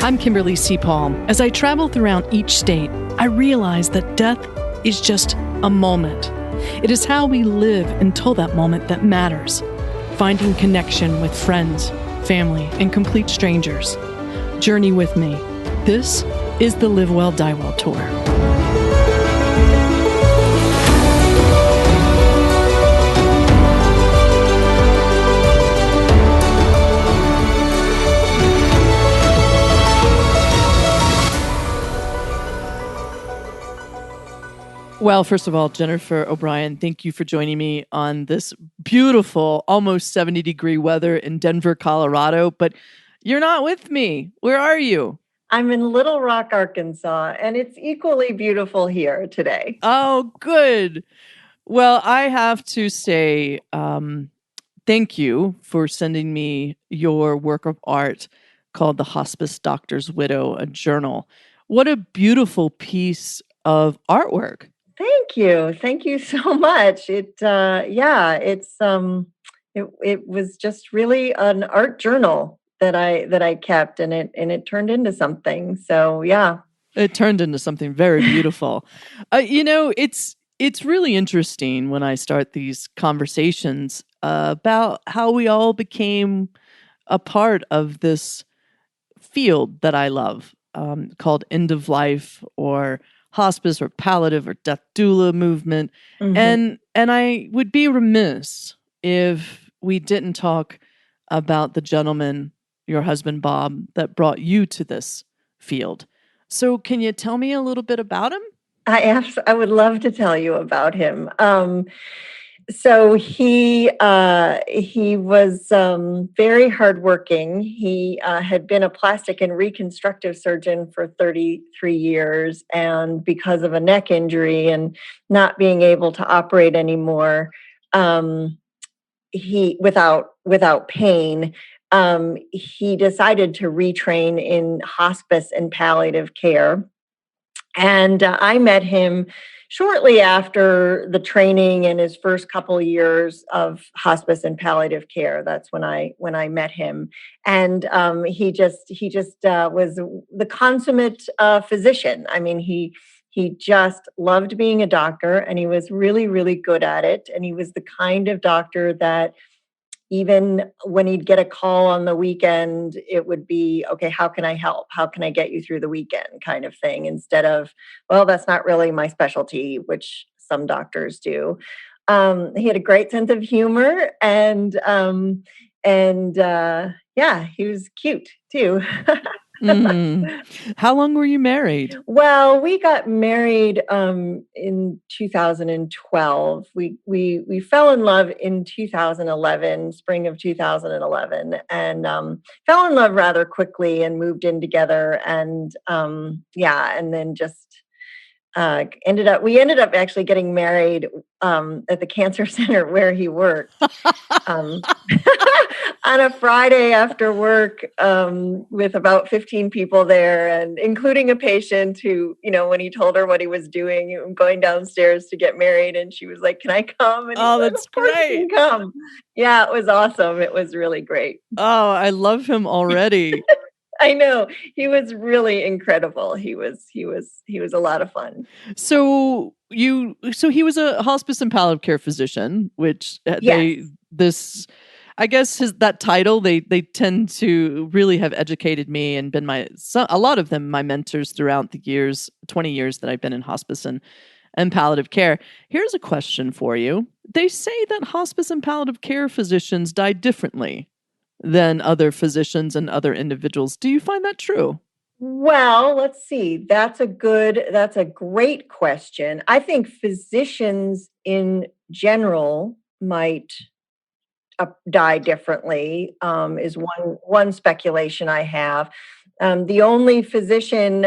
I'm Kimberly C. Paul. As I travel throughout each state, I realize that death is just a moment. It is how we live until that moment that matters. Finding connection with friends, family, and complete strangers. Journey with me. This is the Live Well, Die Well Tour. Well, first of all, Jennifer O'Brien, thank you for joining me on this beautiful, almost 70-degree weather in Denver, Colorado. But you're not with me. Where are you? I'm in Little Rock, Arkansas, and it's equally beautiful here today. Oh, good. Well, I have to say thank you for sending me your work of art called The Hospice Doctor's Widow, a journal. What a beautiful piece of artwork. Thank you. Thank you so much. It was just really an art journal that I kept, and it turned into something. So yeah. It turned into something very beautiful. It's really interesting when I start these conversations about how we all became a part of this field that I love, called end of life or hospice or palliative or death doula movement. Mm-hmm. And I would be remiss if we didn't talk about the gentleman, your husband, Bob, that brought you to this field. So can you tell me a little bit about him? I would love to tell you about him. So he was very hardworking. He had been a plastic and reconstructive surgeon for 33 years, and because of a neck injury and not being able to operate anymore, he without pain, he decided to retrain in hospice and palliative care. And I met him shortly after the training in his first couple of years of hospice and palliative care. That's when I met him, and he just was the consummate physician. I mean, he just loved being a doctor, and he was really, really good at it. And he was the kind of doctor that even when he'd get a call on the weekend, it would be, okay, how can I help? How can I get you through the weekend kind of thing, instead of, well, that's not really my specialty, which some doctors do. He had a great sense of humor, and he was cute too. How long were you married? Well, we got married in 2012. We fell in love in 2011, spring of 2011, and fell in love rather quickly and moved in together. And and then just ended up actually getting married at the cancer center where he worked. On a Friday after work, with about 15 people there, and including a patient who, when he told her what he was doing, going downstairs to get married, and she was like, "Can I come?" And that's great. You can come. Yeah, it was awesome. It was really great. Oh, I love him already. I know. He was really incredible. He was a lot of fun. So he was a hospice and palliative care physician, which yes. I guess that title, they tend to really have educated me and been a lot of them my mentors throughout the years, 20 years that I've been in hospice and palliative care. Here's a question for you. They say that hospice and palliative care physicians die differently than other physicians and other individuals. Do you find that true? Well, let's see. That's a great question. I think physicians in general might die differently, is one speculation I have. The only physician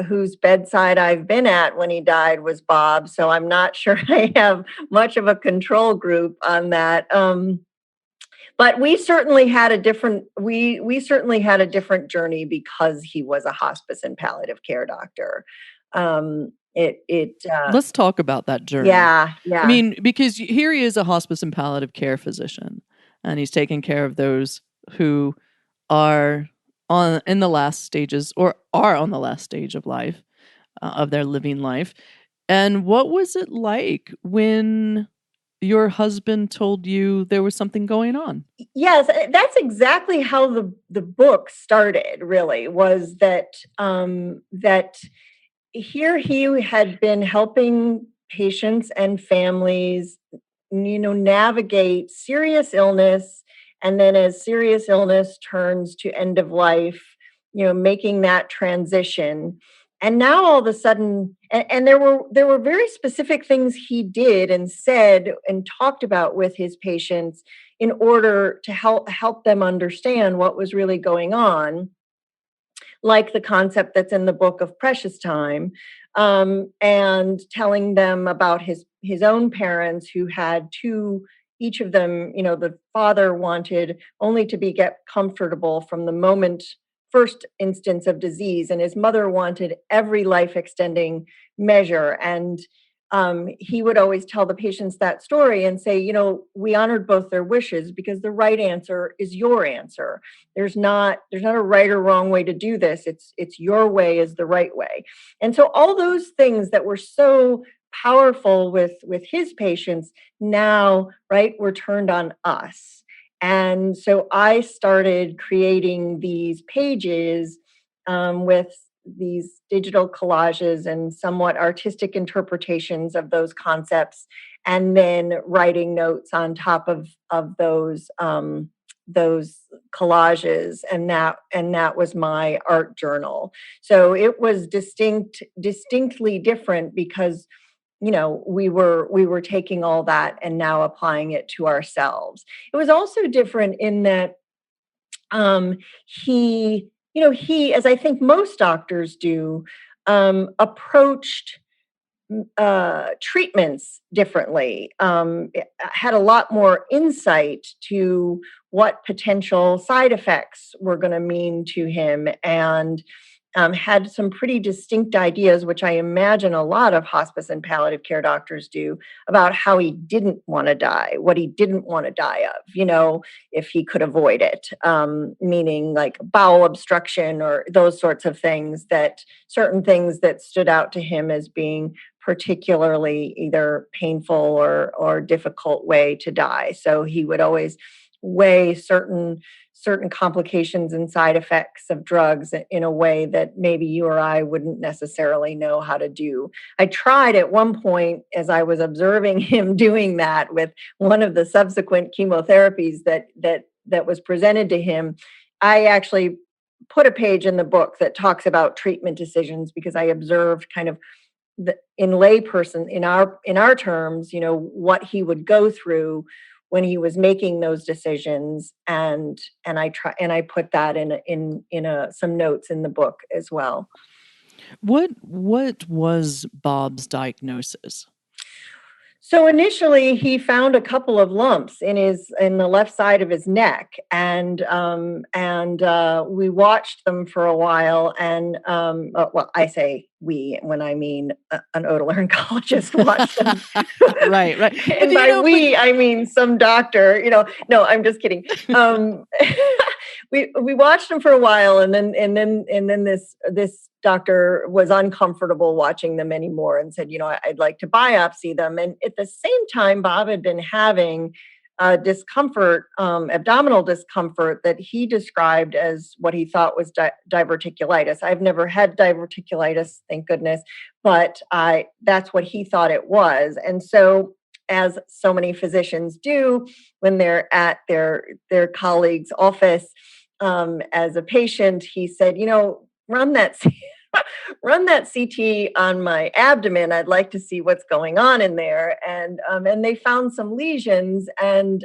whose bedside I've been at when he died was Bob, so I'm not sure I have much of a control group on that. But we certainly had a different journey because he was a hospice and palliative care doctor. Let's talk about that journey. Yeah. I mean, because here he is, a hospice and palliative care physician, and he's taking care of those who are in the last stages, or are on the last stage of life, of their living life. And what was it like when your husband told you there was something going on? Yes, that's exactly how the book started, really, was that that here he had been helping patients and families, navigate serious illness, and then as serious illness turns to end of life, making that transition. And now all of a sudden, and there were very specific things he did and said and talked about with his patients in order to help them understand what was really going on, like the concept that's in the book of precious time, and telling them about his own parents who had two. Each of them, the father wanted only to get comfortable from the first instance of disease, and his mother wanted every life extending measure. And he would always tell the patients that story and say, we honored both their wishes because the right answer is your answer. There's not a right or wrong way to do this. It's your way is the right way. And so all those things that were so powerful with his patients now, right, were turned on us. And so I started creating these pages with these digital collages and somewhat artistic interpretations of those concepts, and then writing notes on top of those collages, and that was my art journal. So it was distinctly different because we were taking all that and now applying it to ourselves. It was also different in that he, as I think most doctors do, approached treatments differently, had a lot more insight to what potential side effects were going to mean to him, and had some pretty distinct ideas, which I imagine a lot of hospice and palliative care doctors do, about how he didn't want to die, what he didn't want to die of, if he could avoid it, meaning like bowel obstruction or those sorts of things, certain things that stood out to him as being particularly either painful or difficult way to die. So he would always weigh certain complications and side effects of drugs in a way that maybe you or I wouldn't necessarily know how to do. I tried at one point, as I was observing him doing that with one of the subsequent chemotherapies that was presented to him, I actually put a page in the book that talks about treatment decisions, because I observed kind of in layperson, in our terms, what he would go through when he was making those decisions, and I put that in some notes in the book as well. What was Bob's diagnosis? So initially, he found a couple of lumps in the left side of his neck, and we watched them for a while. And well, I say we when I mean an otolaryngologist watched them. Right. And by we, I mean some doctor. No, I'm just kidding. We watched them for a while, and then this doctor was uncomfortable watching them anymore and said, I'd like to biopsy them. And at the same time, Bob had been having discomfort, abdominal discomfort, that he described as what he thought was diverticulitis. I've never had diverticulitis, thank goodness, but that's what he thought it was. And so, as so many physicians do when they're at their colleague's office as a patient, he said, run that CT on my abdomen. I'd like to see what's going on in there. And they found some lesions, and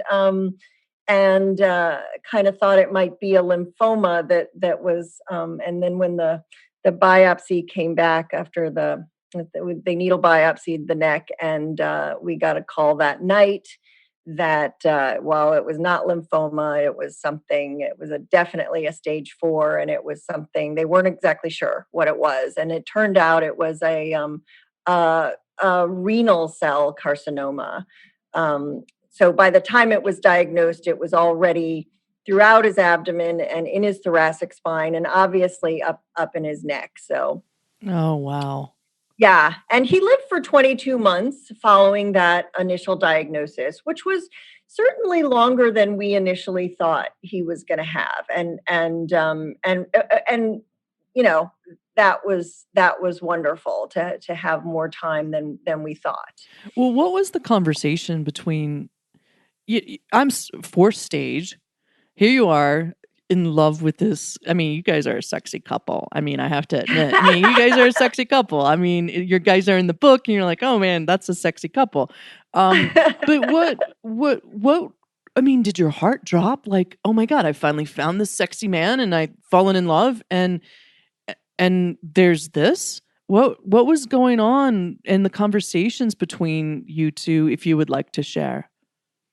kind of thought it might be a lymphoma that was. And then when the biopsy came back after they needle biopsied the neck, and we got a call that night that while it was not lymphoma, it was definitely a stage 4, and it was something they weren't exactly sure what it was. And it turned out it was a renal cell carcinoma. So by the time it was diagnosed, it was already throughout his abdomen and in his thoracic spine, and obviously up in his neck. So, oh wow. Yeah. And he lived for 22 months following that initial diagnosis, which was certainly longer than we initially thought he was going to have. And you know, that was wonderful to have more time than we thought. Well, what was the conversation between I'm fourth stage. Here you are in love with this. I mean, you guys are a sexy couple. I mean, I have to admit. I mean, you guys are a sexy couple. I mean, your guys are in the book, and you're like, oh man, that's a sexy couple. But what? I mean, did your heart drop? Like, oh my god, I finally found this sexy man, and I've fallen in love, and there's this. What was going on in the conversations between you two? If you would like to share.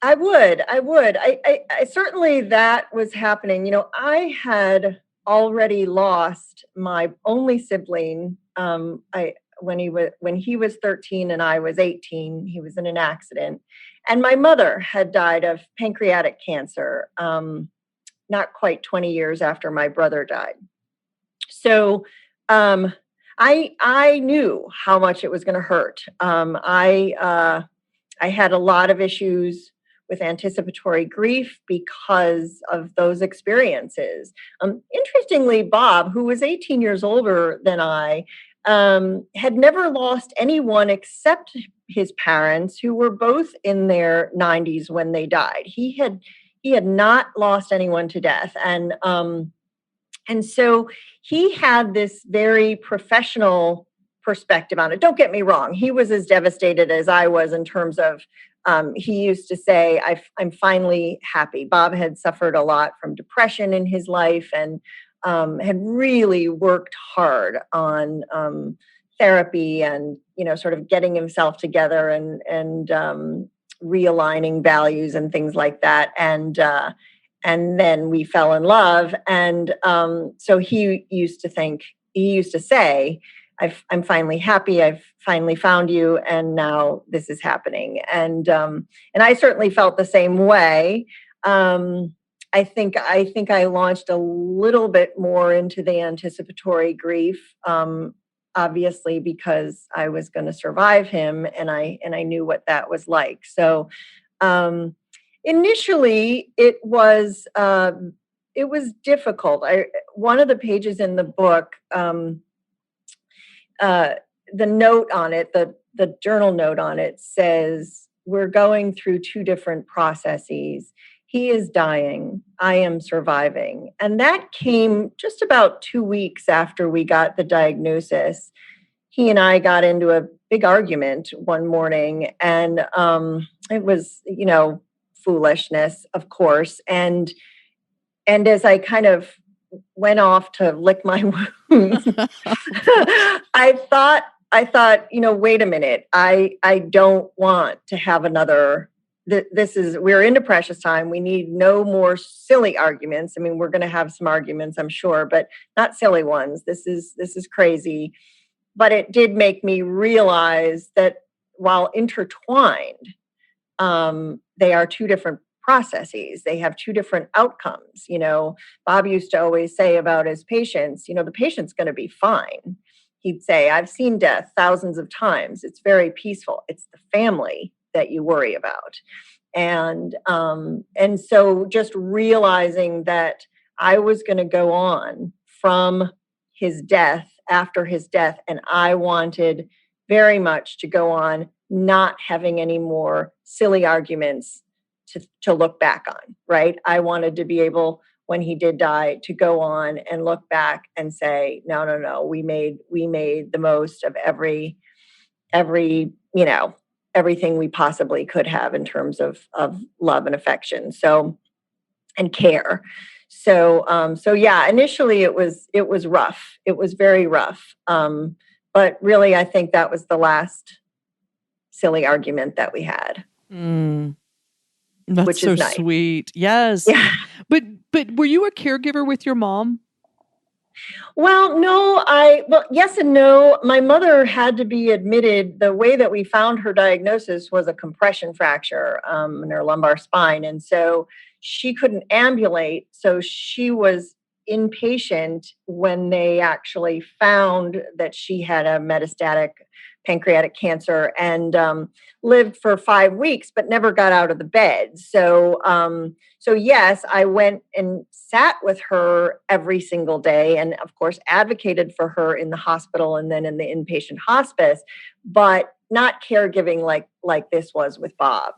I would. I certainly that was happening. You know, I had already lost my only sibling. When he was 13 and I was 18, he was in an accident, and my mother had died of pancreatic cancer. Not quite 20 years after my brother died. So, I knew how much it was going to hurt. I had a lot of issues with anticipatory grief because of those experiences. Interestingly, Bob, who was 18 years older than I, had never lost anyone except his parents, who were both in their 90s when they died. He had not lost anyone to death, and so he had this very professional perspective on it. Don't get me wrong; he was as devastated as I was in terms of. He used to say, I'm finally happy. Bob had suffered a lot from depression in his life and had really worked hard on therapy and, sort of getting himself together and realigning values and things like that. And then we fell in love. And so he used to say, I'm finally happy. I've finally found you, and now this is happening. And I certainly felt the same way. I think I launched a little bit more into the anticipatory grief, obviously because I was going to survive him, and I knew what that was like. So initially, it was difficult. One of the pages in the book. The note on it, the journal note on it says, we're going through two different processes. He is dying. I am surviving. And that came just about 2 weeks after we got the diagnosis. He and I got into a big argument one morning, and it was, foolishness, of course. And as I kind of went off to lick my wounds, I thought, wait a minute, I don't want to have another, we're into precious time. We need no more silly arguments. I mean, we're going to have some arguments, I'm sure, but not silly ones. This is crazy. But it did make me realize that while intertwined, they are two different processes. They have two different outcomes. Bob used to always say about his patients, the patient's going to be fine. He'd say, I've seen death thousands of times. It's very peaceful. It's the family that you worry about. And so just realizing that I was going to go on from his death, after his death, and I wanted very much to go on not having any more silly arguments to look back on, right? I wanted to be able, when he did die, to go on and look back and say, no, we made the most of every everything we possibly could have in terms of love and affection. So, and care. So yeah, initially it was rough. It was very rough. But really, I think that was the last silly argument that we had. That's which so is nice. Sweet. Yes. Yeah. But were you a caregiver with your mom? Well, no, yes and no. My mother had to be admitted. The way that we found her diagnosis was a compression fracture in her lumbar spine. And so she couldn't ambulate. So she was inpatient when they actually found that she had a metastatic pancreatic cancer, and lived for 5 weeks, but never got out of the bed. So yes, I went and sat with her every single day, and of course advocated for her in the hospital and then in the inpatient hospice, but not caregiving like this was with Bob.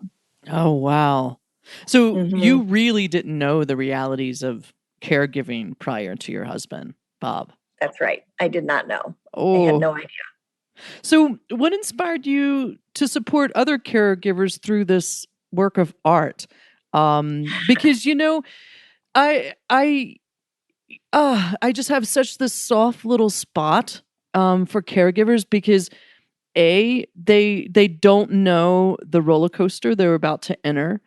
Oh, wow. So Mm-hmm. you really didn't know the realities of caregiving prior to your husband, Bob? That's right. I did not know. Oh. I had no idea. So what inspired you to support other caregivers through this work of art? Because, I just have such this soft little spot for caregivers because they don't know the roller coaster they're about to enter,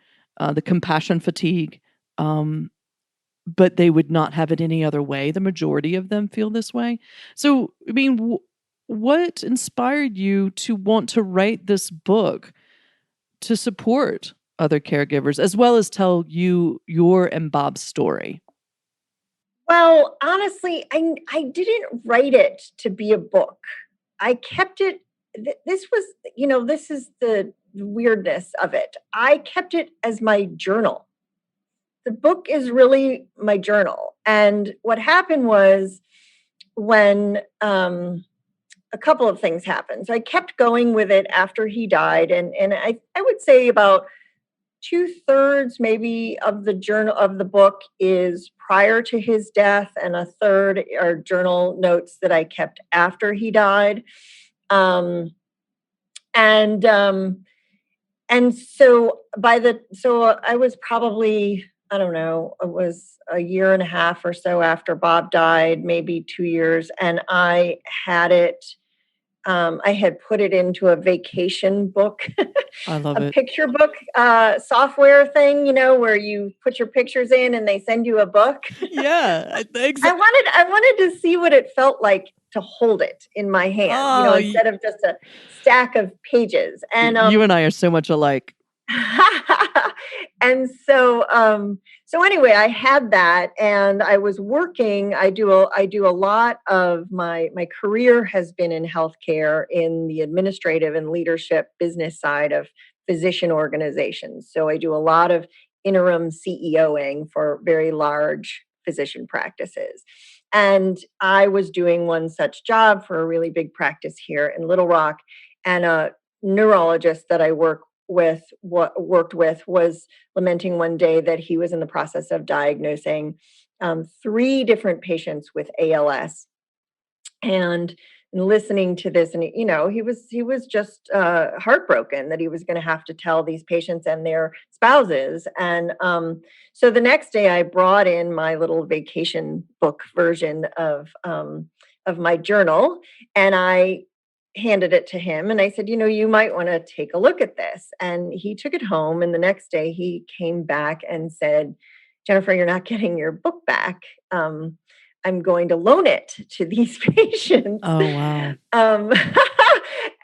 the compassion fatigue, but they would not have it any other way. The majority of them feel this way. So, I mean, what inspired you to want to write this book to support other caregivers as well as tell your and Bob's story? Well, honestly, I didn't write it to be a book. I kept it. This was, this is the weirdness of it. I kept it as my journal. The book is really my journal. And what happened was when a couple of things happened. So I kept going with it after he died. And I would say about 2/3 maybe of the journal of the book is prior to his death, and a third are journal notes that I kept after he died. And so I was probably, I don't know, it was a year and a half or so after Bob died, maybe 2 years, and I had it. I had put it into a vacation book, I love a it. picture book software thing, where you put your pictures in and they send you a book. Yeah, I wanted to see what it felt like to hold it in my hand, Oh, instead of just a stack of pages. And you and I are so much alike. and so anyway, I had that, and I was working. I do a lot of my career has been in healthcare, in the administrative and leadership business side of physician organizations. So I do a lot of interim CEOing for very large physician practices. And I was doing one such job for a really big practice here in Little Rock, and a neurologist that I worked with was lamenting one day that he was in the process of diagnosing 3 different patients with ALS, and listening to this, and he was just heartbroken that he was going to have to tell these patients and their spouses. And so the next day I brought in my little vacation book version of my journal, and I handed it to him, and I said, you might want to take a look at this. And he took it home, and the next day he came back and said, Jennifer, you're not getting your book back. I'm going to loan it to these patients. Oh, wow.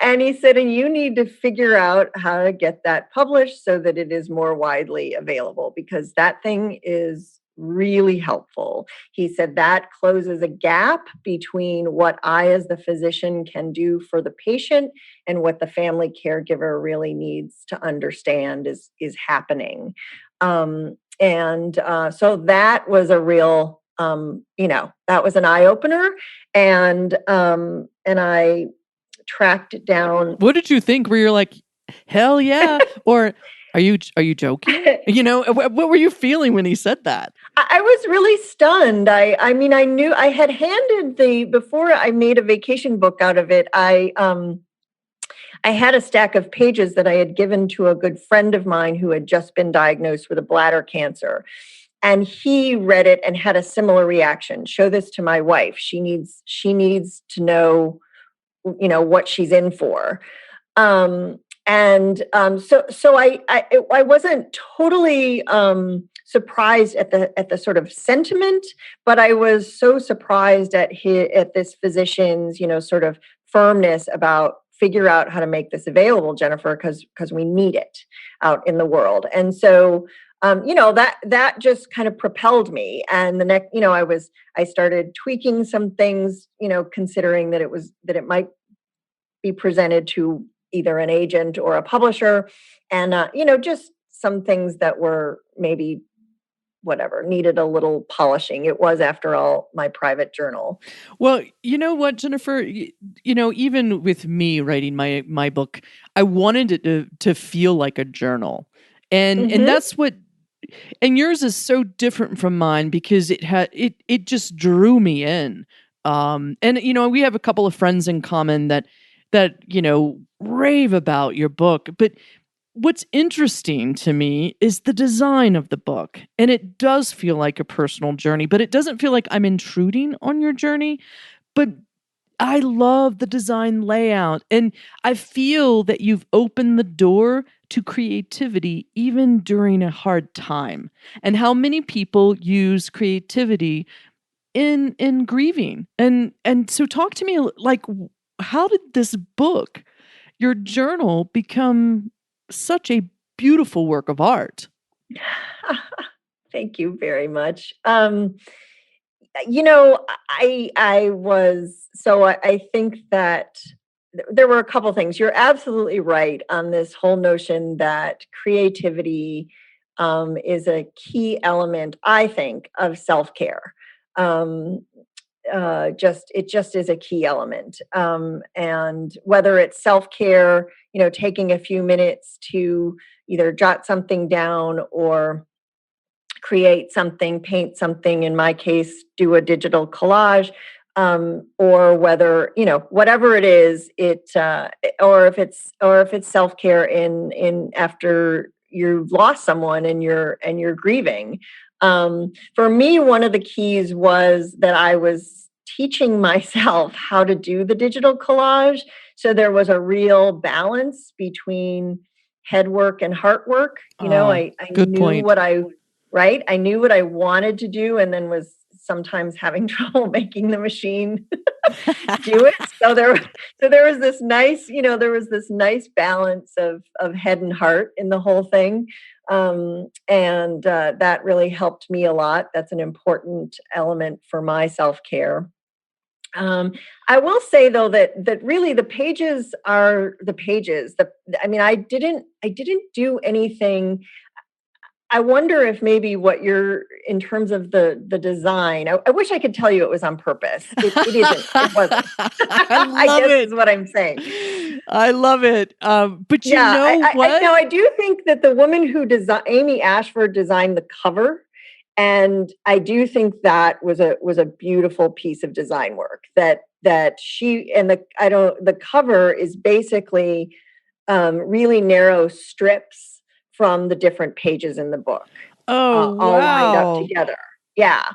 And he said, and you need to figure out how to get that published so that it is more widely available, because that thing is really helpful. He said that closes a gap between what I, as the physician, can do for the patient and what the family caregiver really needs to understand is happening. So that was a real, that was an eye opener, and I tracked it down. What did you think? Were you like, hell yeah, or are you joking? What were you feeling when he said that? I was really stunned. I mean, I knew I had handed before I made a vacation book out of it. I had a stack of pages that I had given to a good friend of mine who had just been diagnosed with a bladder cancer. And he read it and had a similar reaction. Show this to my wife. She needs to know, what she's in for. And so I wasn't totally surprised at the sort of sentiment, but I was so surprised at this physician's, sort of firmness about figure out how to make this available, Jennifer, because we need it out in the world. And so that just kind of propelled me. And the next, I started tweaking some things, considering that it might be presented to either an agent or a publisher, and just some things that were maybe whatever needed a little polishing. It was, after all, my private journal. Well, you know what, Jennifer, even with me writing my book, I wanted it to feel like a journal. And that's what, and yours is so different from mine because it just drew me in. And we have a couple of friends in common that rave about your book, but what's interesting to me is the design of the book. And it does feel like a personal journey, but it doesn't feel like I'm intruding on your journey. But I love the design layout. And I feel that you've opened the door to creativity even during a hard time. And how many people use creativity in grieving. And so talk to me, like, how did this book, your journal, become such a beautiful work of art? Thank you very much. I think that there were a couple things. You're absolutely right on this whole notion that creativity is a key element, I think, of self-care. It just is a key element. And whether it's self-care, taking a few minutes to either jot something down or create something, paint something, in my case, do a digital collage, or whether, whatever it is, or if it's self-care in after you've lost someone and you're grieving. For me, one of the keys was that I was teaching myself how to do the digital collage. So there was a real balance between head work and heart work. I knew what I knew what I wanted to do, and then was sometimes having trouble making the machine do it. So there was this nice balance of head and heart in the whole thing. And that really helped me a lot. That's an important element for my self-care. I will say, though, that really the pages are the pages. I didn't do anything. I wonder if maybe what you're, in terms of the design, I wish I could tell you it was on purpose. It isn't. It wasn't. I guess is what I'm saying. I love it. But what? I do think that the woman who Amy Ashford designed the cover, and I do think that was a beautiful piece of design work. That she, and the cover is basically really narrow strips from the different pages in the book. Oh, wow. All lined up together. Yeah.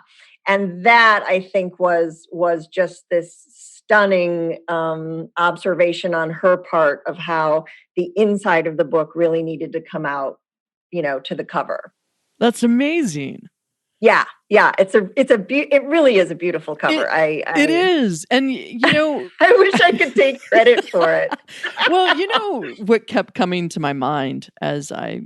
And that, I think, was just this stunning observation on her part of how the inside of the book really needed to come out, to the cover. That's amazing. Yeah. It really is a beautiful cover. It is. And, I wish I could take credit for it. Well, what kept coming to my mind as I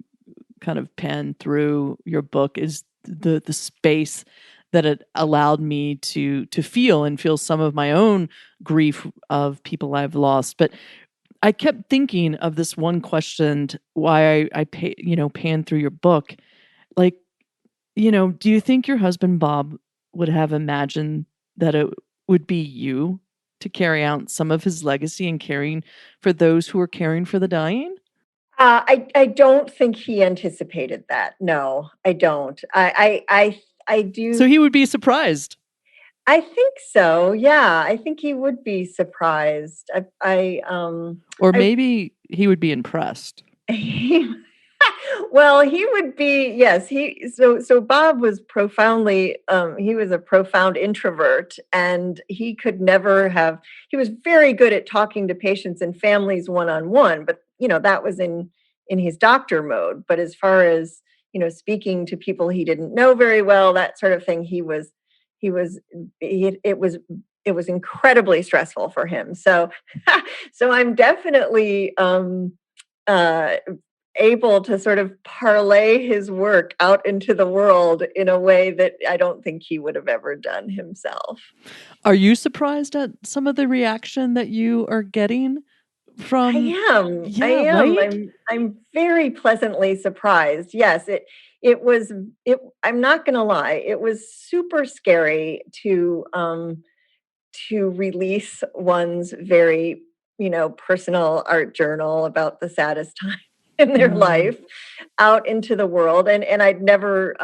kind of panned through your book is the space that it allowed me to feel some of my own grief of people I've lost. But I kept thinking of this one question, why I panned through your book. Like, do you think your husband, Bob, would have imagined that it would be you to carry out some of his legacy in caring for those who are caring for the dying? I don't think he anticipated that. No, I don't. I do. So he would be surprised. I think so. Yeah, I think he would be surprised. Or maybe he would be impressed. Well, he would be, yes. So Bob was profoundly, he was a profound introvert, and he was very good at talking to patients and families one-on-one, but that was in his doctor mode. But as far as, speaking to people he didn't know very well, that sort of thing, it was incredibly stressful for him. So, so I'm definitely uh, able to sort of parlay his work out into the world in a way that I don't think he would have ever done himself. Are you surprised at some of the reaction that you are getting from? I Yeah, am. right? I'm very pleasantly surprised. Yes, it was I'm not going to lie. It was super scary to release one's very, personal art journal about the saddest time in their life out into the world. And I'd never,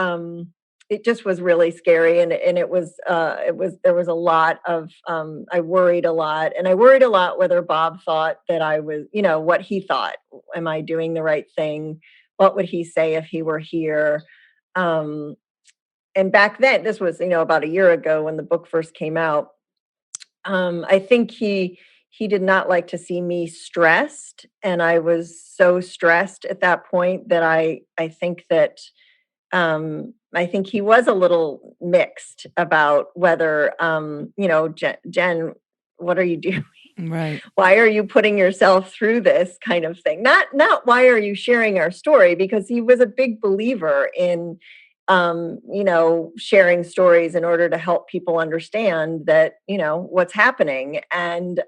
it just was really scary. And there was a lot of, I worried a lot, and I worried a lot whether Bob thought that I was, what he thought. Am I doing the right thing? What would he say if he were here? And back then, this was, about a year ago when the book first came out. I think he did not like to see me stressed, and I was so stressed at that point that I think that I think he was a little mixed about whether Jen, what are you doing? Right. Why are you putting yourself through this kind of thing? Not why are you sharing our story, because he was a big believer in sharing stories in order to help people understand that, what's happening. And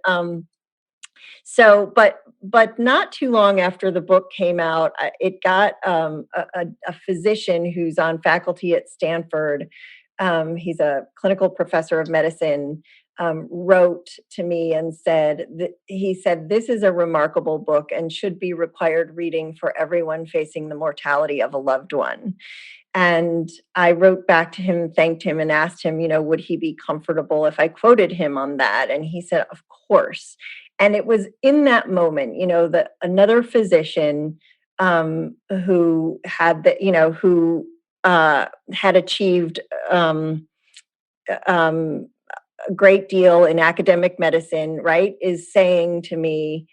so, but not too long after the book came out, it got a physician who's on faculty at Stanford. He's a clinical professor of medicine. Wrote to me and said he said, "This is a remarkable book and should be required reading for everyone facing the mortality of a loved one." And I wrote back to him, thanked him, and asked him, would he be comfortable if I quoted him on that? And he said, "Of course." And it was in that moment, that another physician who had had achieved a great deal in academic medicine, right, is saying to me,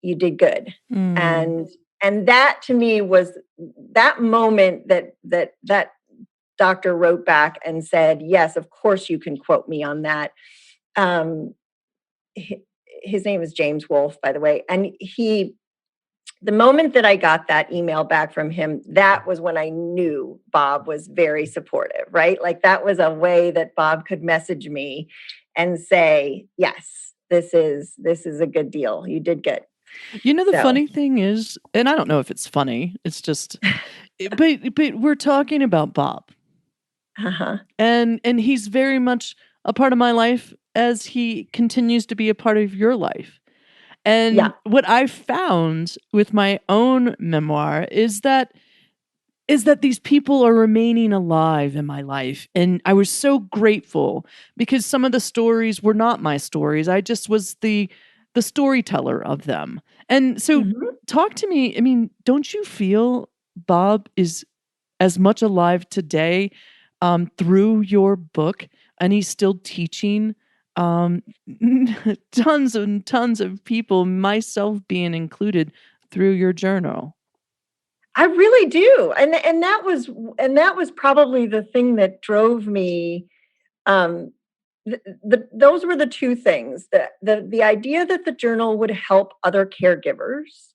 "You did good." And that to me was that moment that doctor wrote back and said, "Yes, of course you can quote me on that." His name is James Wolfe, by the way. And the moment that I got that email back from him, that was when I knew Bob was very supportive, right? Like that was a way that Bob could message me and say, "Yes, this is a good deal. You did good." The funny thing is, and I don't know if it's funny, it's just, but we're talking about Bob. And he's very much a part of my life as he continues to be a part of your life. And what I've found with my own memoir is that these people are remaining alive in my life. And I was so grateful because some of the stories were not my stories. I just was the storyteller of them. And so talk to me. I mean, don't you feel Bob is as much alive today through your book, and he's still teaching tons and tons of people, myself being included, through your journal? I really do. And that was probably the thing that drove me. Those were the two things, the idea that the journal would help other caregivers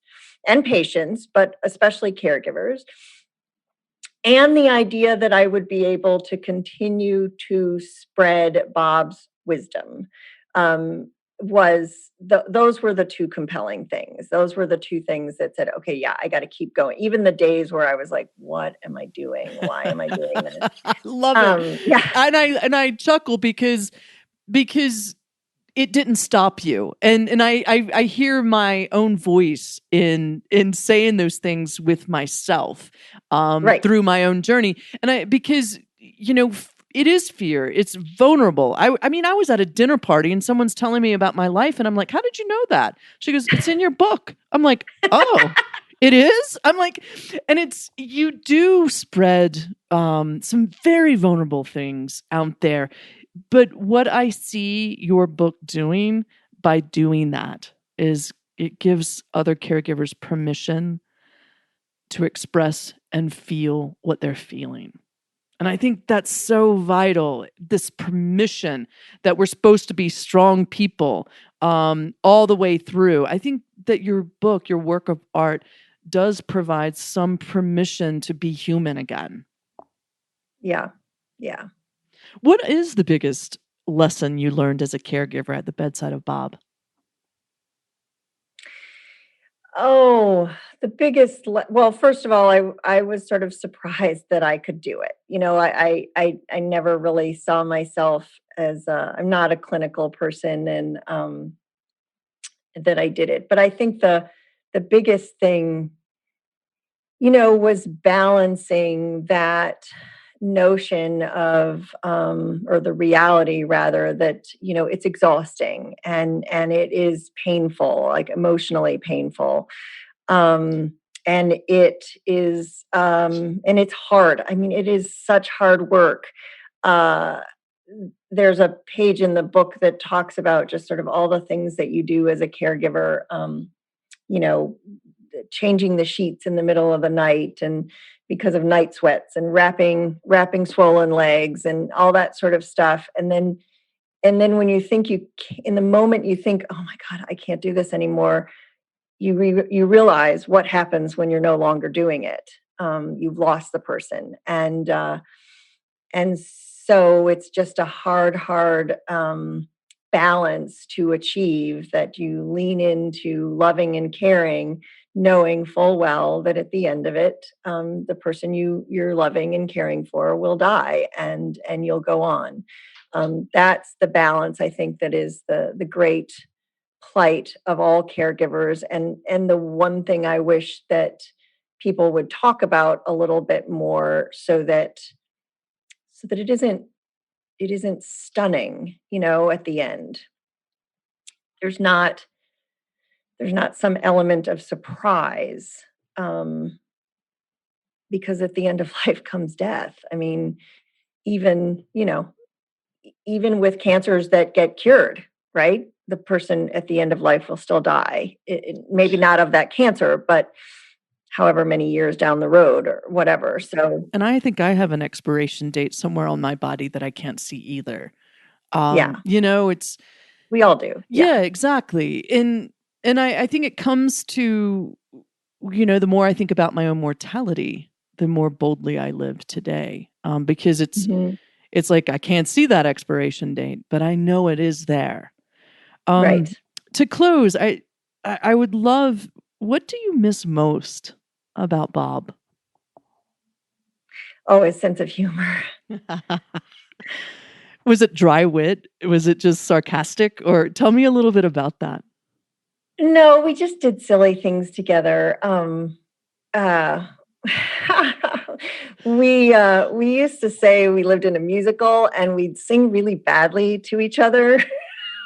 and patients, but especially caregivers, and the idea that I would be able to continue to spread Bob's wisdom. Those were the two compelling things. Those were the two things that said, "Okay, yeah, I got to keep going." Even the days where I was like, "What am I doing? Why am I doing this?" I love it. Yeah. And I chuckle because it didn't stop you. And I hear my own voice in saying those things with myself through my own journey. And because it is fear. It's vulnerable. I mean, I was at a dinner party and someone's telling me about my life, and I'm like, "How did you know that?" She goes, "It's in your book." I'm like, "Oh, it is?" I'm like, and you do spread some very vulnerable things out there. But what I see your book doing by doing that is it gives other caregivers permission to express and feel what they're feeling. And I think that's so vital, this permission that we're supposed to be strong people all the way through. I think that your book, your work of art, does provide some permission to be human again. Yeah. Yeah. What is the biggest lesson you learned as a caregiver at the bedside of Bob? Oh, the biggest, well, first of all, I was sort of surprised that I could do it. I never really saw myself as I'm not a clinical person, and that I did it. But I think the biggest thing, was balancing that notion of or the reality rather, that it's exhausting, and it is painful, like emotionally painful, and it is and it's hard. I mean, it is such hard work. uh there's a page in the book that talks about just sort of all the things that you do as a caregiver, you know changing the sheets in the middle of the night, and because of night sweats, and wrapping swollen legs, and all that sort of stuff. And then when you think in the moment you think, oh my God, I can't do this anymore, you realize what happens when you're no longer doing it. You've lost the person, and so it's just a hard balance to achieve, that you lean into loving and caring, knowing full well that at the end of it, the person you're loving and caring for will die, and you'll go on. That's the balance, I think, that is the great plight of all caregivers, and the one thing I wish that people would talk about a little bit more, so that it isn't stunning, at the end. There's not some element of surprise, um, because at the end of life comes death. I mean, even, even with cancers that get cured, right? The person at the end of life will still die. Maybe not of that cancer, but however many years down the road or whatever. So, And I think I have an expiration date somewhere on my body that I can't see either. yeah, It's we all do. Yeah. yeah, exactly. And I think it comes to, the more I think about my own mortality, the more boldly I live today. Because Mhm. it's like I can't see that expiration date, but I know it is there. Um, Right. to close, I would love, what do you miss most about Bob? Oh, his sense of humor. Was it dry wit? Was it just sarcastic? Or tell me a little bit about that. No, we just did silly things together. Uh, we used to say we lived in a musical, and we'd sing really badly to each other.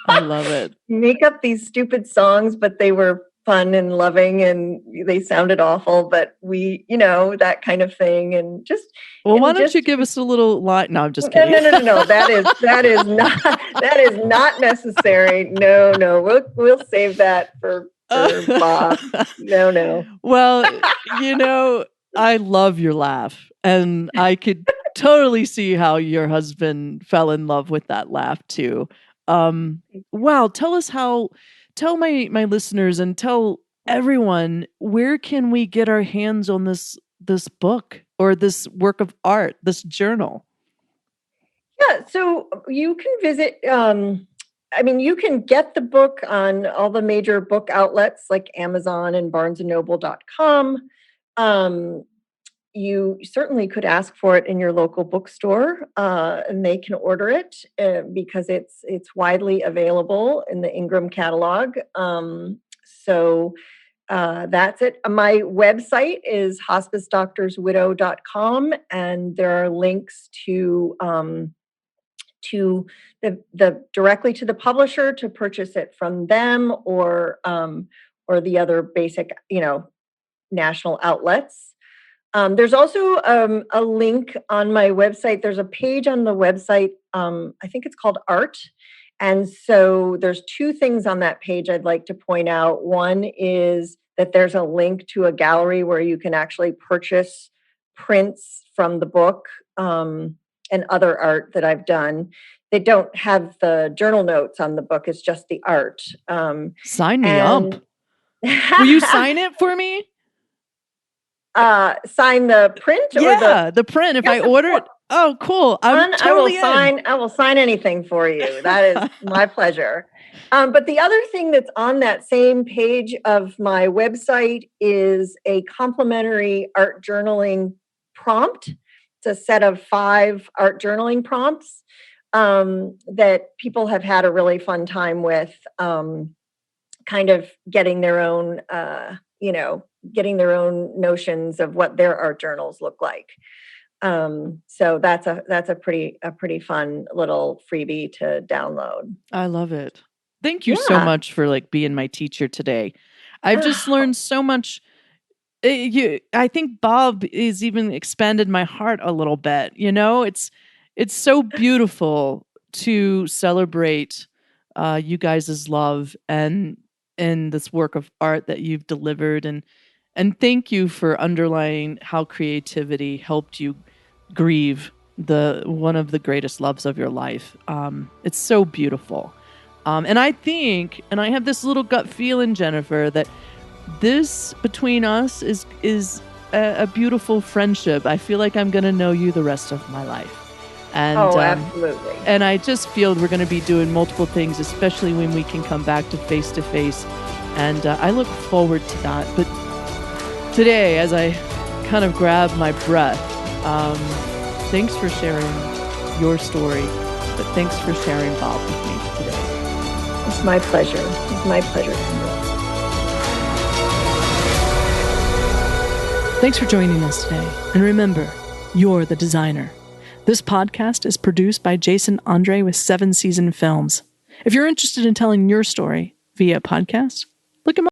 I love it. Make up these stupid songs, but they were fun and loving, and they sounded awful, but that kind of thing. Well, why And don't you just give us a little line? No, I'm just no, kidding. no, no, no, no. That is not necessary. No, no. We'll save that for Bob. No, no. Well, I love your laugh, and I could totally see how your husband fell in love with that laugh too. Wow, tell my listeners and tell everyone, where can we get our hands on this book or this work of art, this journal? Yeah, so you can visit. I mean, you can get the book on all the major book outlets like Amazon and BarnesandNoble.com. Um, you certainly could ask for it in your local bookstore, and they can order it, because it's widely available in the Ingram catalog. So that's it. My website is hospicedoctorswidow.com, and there are links to the directly to the publisher to purchase it from them, or the other basic, national outlets. There's also a link on my website. There's a page on the website. I think it's called Art, And so there's two things on that page I'd like to point out. One is that there's a link to a gallery where you can actually purchase prints from the book and other art that I've done. They don't have the journal notes on the book. It's just the art. Sign me up. Will you sign it for me? Sign the print? The print. If I order it. Oh, cool. I'm totally in. I will sign anything for you. That is my pleasure. But the other thing that's on that same page of my website is a complimentary art journaling prompt. It's a set of 5 art journaling prompts that people have had a really fun time with, kind of getting their own, getting their own notions of what their art journals look like. So that's a pretty fun little freebie to download. I love it. Thank you so much for being my teacher today. I've just learned so much. I think Bob has even expanded my heart a little bit. It's so beautiful to celebrate you guys' love and this work of art that you've delivered, and thank you for underlying how creativity helped you grieve one of the greatest loves of your life. It's so beautiful. And I think, and I have this little gut feeling, Jennifer, that this between us is a beautiful friendship. I feel like I'm going to know you the rest of my life. And, absolutely. And I just feel we're going to be doing multiple things, especially when we can come back to face. And I look forward to that. But today, as I kind of grab my breath, thanks for sharing your story, but thanks for sharing Bob with me today. It's my pleasure. It's my pleasure. Thanks for joining us today. And remember, you're the designer. This podcast is produced by Jason Andre with 7 Season Films. If you're interested in telling your story via podcast, look him up.